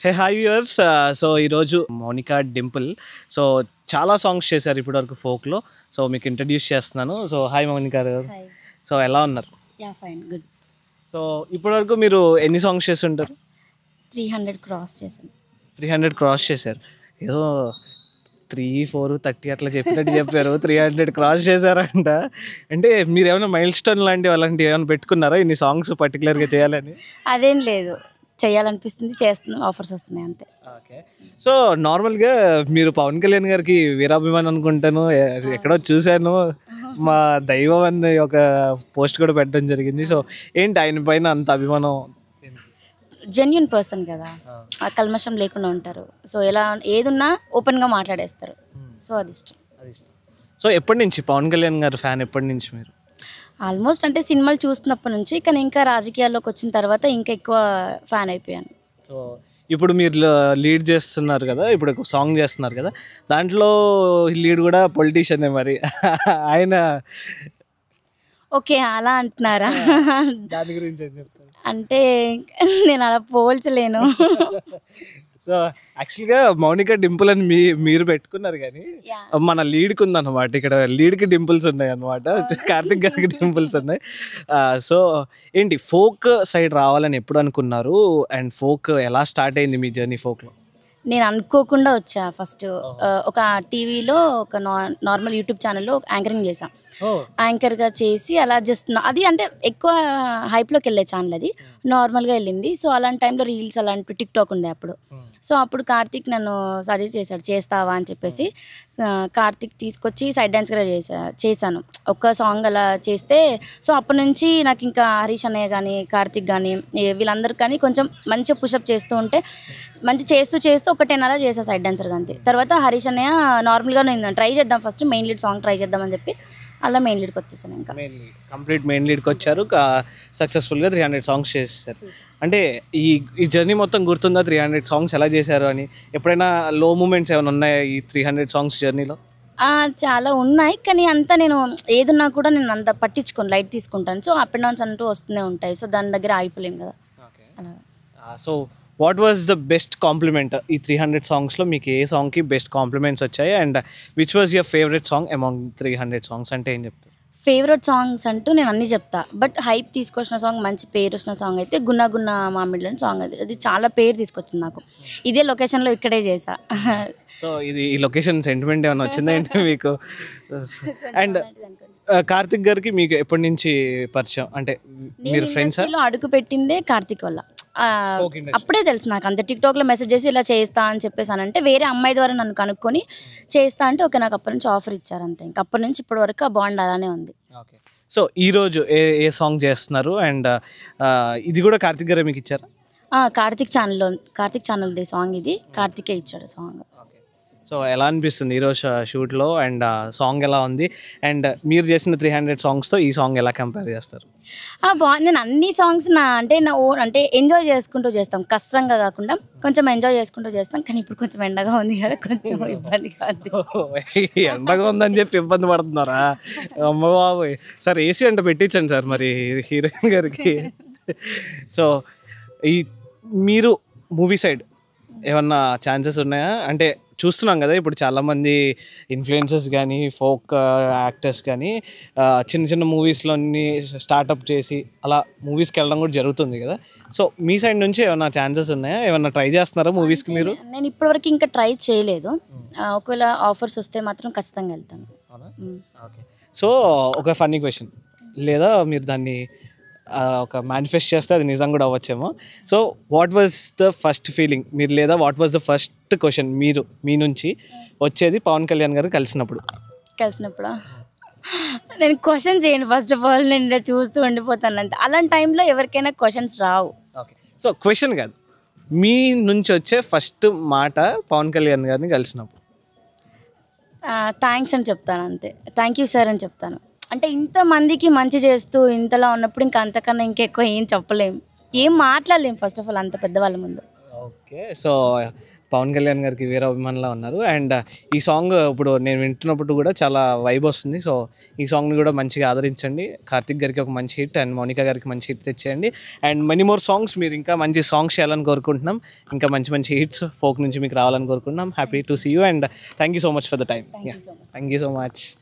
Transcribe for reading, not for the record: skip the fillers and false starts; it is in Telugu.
Hey hi viewers. సో ఈరోజు మౌనికా డింపుల్ సో చాలా సాంగ్స్ చేశారు ఇప్పటివరకు ఫోక్లో. సో మీకు ఇంట్రడ్యూస్ చేస్తున్నాను. సో హాయ్ మౌనికా గారు. సో ఎలా ఉన్నారు? Yeah fine good. సో ఇప్పటివరకు మీరు ఎన్ని సాంగ్స్ చేస్తుంటారు? 300 క్రాస్ చేశాను. 300 క్రాస్ చేశారు. ఏదో 3, 4, 30 అట్లా చెప్పినట్టు చెప్పారు. 300 క్రాస్ చేశారంట. అంటే మీరు ఏమైనా మైల్ స్టోన్ లాంటివి అలాంటివి ఏమైనా పెట్టుకున్నారా ఇన్ని సాంగ్స్ పర్టికులర్గా చేయాలని? అదేం లేదు, చేయాలనిపిస్తుంది, చేస్తున్నాం, ఆఫర్స్ వస్తున్నాయి అంతే. ఓకే. సో నార్మల్గా మీరు పవన్ కళ్యాణ్ గారికి వీరాభిమాని అనుకుంటాను. ఎక్కడో చూశాను, మా దైవం అని ఒక పోస్ట్ కూడా పెట్టడం జరిగింది. సో ఏంటి ఆయన పైన అంత అభిమానం? జెన్యున్ పర్సన్ కదా, ఆ కల్మషం లేకుండా ఉంటారు. సో ఎలా ఏదున్నా ఓపెన్గా మాట్లాడేస్తారు. సో అది ఇష్టం. సో ఎప్పటి నుంచి పవన్ కళ్యాణ్ గారు ఫ్యాన్? ఎప్పటి నుంచి మీరు? ఆల్మోస్ట్ అంటే సినిమాలు చూస్తున్నప్పటి నుంచి, కానీ ఇంకా రాజకీయాల్లోకి వచ్చిన తర్వాత ఇంకా ఎక్కువ ఫ్యాన్ అయిపోయాను. సో ఇప్పుడు మీరు లీడ్ చేస్తున్నారు కదా, ఇప్పుడు ఒక సాంగ్ చేస్తున్నారు కదా, దాంట్లో లీడ్ కూడా పొలిటీషియనే మరి. ఆయన ఓకే అలా అంటున్నారా? దాని గురించి ఏం చెప్తారు? అంటే నేను అలా పోల్చలేను. సో యాక్చువల్గా మౌనికా డింపుల్ అని మీరు పెట్టుకున్నారు, కానీ మన లీడ్కి ఉందన్నమాట. ఇక్కడ లీడ్కి డింపుల్స్ ఉన్నాయి అన్నమాట. కార్తిక్ గారికి డింపుల్స్ ఉన్నాయి. సో ఏంటి ఫోక్ సైడ్ రావాలని ఎప్పుడు అనుకున్నారు? అండ్ ఫోక్ ఎలా స్టార్ట్ అయింది మీ జర్నీ ఫోక్లో? నేను అనుకోకుండా వచ్చా. ఫస్ట్ ఒక టీవీలో ఒక నార్మల్ యూట్యూబ్ ఛానల్లో యాంకరింగ్ చేశాను. యాంకర్గా చేసి అలా జస్ట్ అది అంటే ఎక్కువ హైప్లోకి వెళ్ళే ఛానల్, అది నార్మల్గా వెళ్ళింది. సో అలాంటి టైంలో రీల్స్ అలాంటి టిక్టాక్ ఉండే అప్పుడు. సో అప్పుడు కార్తిక్ నన్ను సజెస్ట్ చేశాడు, చేస్తావా అని చెప్పేసి. కార్తిక్ తీసుకొచ్చి సైడ్ డాన్స్గా చేశాను ఒక్క సాంగ్ అలా చేస్తే. సో అప్పటి నుంచి నాకు ఇంకా హరీష్ అన్నయ్య కానీ కార్తిక్ కానీ వీళ్ళందరూ కానీ కొంచెం మంచిగా పుషప్ చేస్తూ ఉంటే, మంచి చేస్తూ ఒక 10 అలా చేసా సైడ్ డాన్సర్గా అంతే. తర్వాత హరీష్ అన్నయ్య నార్మల్గా నేను ట్రై చేద్దాం, first main lead song try చేద్దామని చెప్పి అలా మెయిన్ లీడ్కి వచ్చేసాను. ఇంకా కంప్లీట్ మెయిన్ లీడ్కి వచ్చారు. సక్సెస్ఫుల్గా 300 సాంగ్స్ చేస్తారు. అంటే ఈ జర్నీ మొత్తం గుర్తుందా? 300 సాంగ్స్ ఎలా చేశారు అని ఎప్పుడైనా లో మూమెంట్స్ ఏమైనా ఉన్నాయా ఈ 300 సాంగ్స్ జర్నీలో? చాలా ఉన్నాయి, కానీ అంతా నేను ఏదన్నా కూడా నేను అంత పట్టించుకోను, లైట్ తీసుకుంటాను. సో అప్ అండ్ డౌన్స్ అంటూ వస్తూనే ఉంటాయి. సో దాని దగ్గర ఆగిపోలేం కదా. So what was the best compliment ఈ 300 సాంగ్స్లో? మీకు ఏ సాంగ్కి బెస్ట్ కాంప్లిమెంట్స్ వచ్చాయి? And which was your favourite song among 300 songs అంటే ఏం చెప్తారు? ఫేవరెట్ సాంగ్స్ అంటూ నేను అన్నీ చెప్తా, బట్ హైప్ తీసుకొచ్చిన సాంగ్, మంచి పేరు వచ్చిన సాంగ్ అయితే గున్నా గున్నా మామిడిలని సాంగ్. అది చాలా పేరు తీసుకొచ్చింది నాకు. ఇదే లొకేషన్లో ఇక్కడే చేసా. సో ఈ లొకేషన్ సెంటిమెంట్ ఏమైనా వచ్చిందా ఏంటి మీకు? అండ్ కార్తిక్ గారికి మీకు ఎప్పటి నుంచి పరిచయం? అంటే మీరు ఫ్రెండ్స్? అడుగు పెట్టిందే కార్తిక్ వల్ల. అప్పుడే తెలుసు నాకు. అంత టిక్టాక్లో మెసేజ్ చేసి ఇలా చేస్తా అని చెప్పేసానంటే, వేరే అమ్మాయి ద్వారా నన్ను కనుక్కొని చేస్తా అంటే ఓకే, నాకు అప్పటి నుంచి ఆఫర్ ఇచ్చారు అంతే. ఇంకా అప్పటి నుంచి ఇప్పటి వరకు ఆ బాండ్ అలానే ఉంది. ఓకే. సో ఈరోజు ఏ సాంగ్ చేస్తున్నారు? అండ్ ఇది కూడా కార్తిక్ గారే మీకు ఇచ్చారా? కార్తిక్ ఛానల్ది సాంగ్ ఇది. కార్తికే ఇచ్చాడు సాంగ్. సో ఎలా అనిపిస్తుంది ఈరోజు షూట్లో? అండ్ సాంగ్ ఎలా ఉంది? అండ్ మీరు చేసిన 300 సాంగ్స్తో ఈ సాంగ్ ఎలా కంపేర్ చేస్తారు? బాగుంది. నేను అన్ని సాంగ్స్ నా ఓన్ అంటే ఎంజాయ్ చేసుకుంటూ చేస్తాం, కష్టంగా కాకుండా కొంచెం ఎంజాయ్ చేసుకుంటూ చేస్తాం. కానీ ఇప్పుడు కొంచెం ఎండగా ఉంది కదా, కొంచెం ఇబ్బందిగా ఉంది. ఎండగా ఉందని చెప్పి ఇబ్బంది పడుతున్నారా? అమ్మ బాబోయ్. సార్ ఏసీ అంటే పెట్టించండి సార్ మరి హీరోయిన్ గారికి. సో మీరు మూవీ సైడ్ ఏమన్నా ఛాన్సెస్ ఉన్నాయా? అంటే చూస్తున్నాం కదా ఇప్పుడు చాలామంది ఇన్ఫ్లుయెన్సర్స్ కానీ ఫోక్ యాక్టర్స్ కానీ చిన్న చిన్న మూవీస్లోని స్టార్టప్ చేసి అలా మూవీస్కి వెళ్ళడం కూడా జరుగుతుంది కదా. సో మీ సైడ్ నుంచి ఏమైనా ఛాన్సెస్ ఉన్నాయా? ఏమన్నా ట్రై చేస్తున్నారా మూవీస్కి మీరు? నేను ఇప్పటివరకు ఇంకా ట్రై చేయలేదు. ఒకవేళ ఆఫర్స్ వస్తే మాత్రం ఖచ్చితంగా వెళ్తాను. ఓకే. సో ఒక ఫన్నీ క్వశ్చన్, లేదా మీరు దాన్ని ఒక మేనిఫెస్ట్ చేస్తే అది నిజం కూడా అవ్వచ్చేమో. So what was the first feeling మీరు, లేదా what was the first question మీ నుంచి వచ్చేది పవన్ కళ్యాణ్ గారు కలిసినప్పుడు? నేను క్వశ్చన్ చేయను ఫస్ట్ ఆఫ్ ఆల్, నేను చూస్తూ ఉండిపోతాను అంతే. అలాంటి టైంలో ఎవరికైనా క్వశ్చన్స్ రావు. ఓకే. సో క్వశ్చన్ కాదు, మీ నుంచి వచ్చే ఫస్ట్ మాట పవన్ కళ్యాణ్ గారిని కలిసినప్పుడు? థ్యాంక్స్ అని చెప్తాను అంతే. థ్యాంక్ యూ సార్ అని చెప్తాను. అంటే ఇంతమందికి మంచి చేస్తూ ఇంతలా ఉన్నప్పుడు ఇంకా అంతకన్నా ఇంకెక్కువ ఏం చెప్పలేం, ఏం మాట్లాడలేం ఫస్ట్ ఆఫ్ ఆల్ అంత పెద్దవాళ్ళ ముందు. ఓకే. సో పవన్ కళ్యాణ్ గారికి వీర అభిమానులా ఉన్నారు. అండ్ ఈ సాంగ్ ఇప్పుడు నేను వింటున్నప్పుడు కూడా చాలా వైబ్ వస్తుంది. సో ఈ సాంగ్ని కూడా మంచిగా ఆదరించండి. కార్తిక్ గారికి ఒక మంచి హిట్ అండ్ మౌనిక గారికి మంచి హిట్ తెచ్చేయండి. అండ్ మెనీ మోర్ సాంగ్స్, మీరు ఇంకా మంచి సాంగ్స్ చేయాలని కోరుకుంటున్నాం. ఇంకా మంచి మంచి హిట్స్ ఫోక్ నుంచి మీకు రావాలని కోరుకుంటున్నాం. Happy to see you and thank you so much for the time. Thank you so much.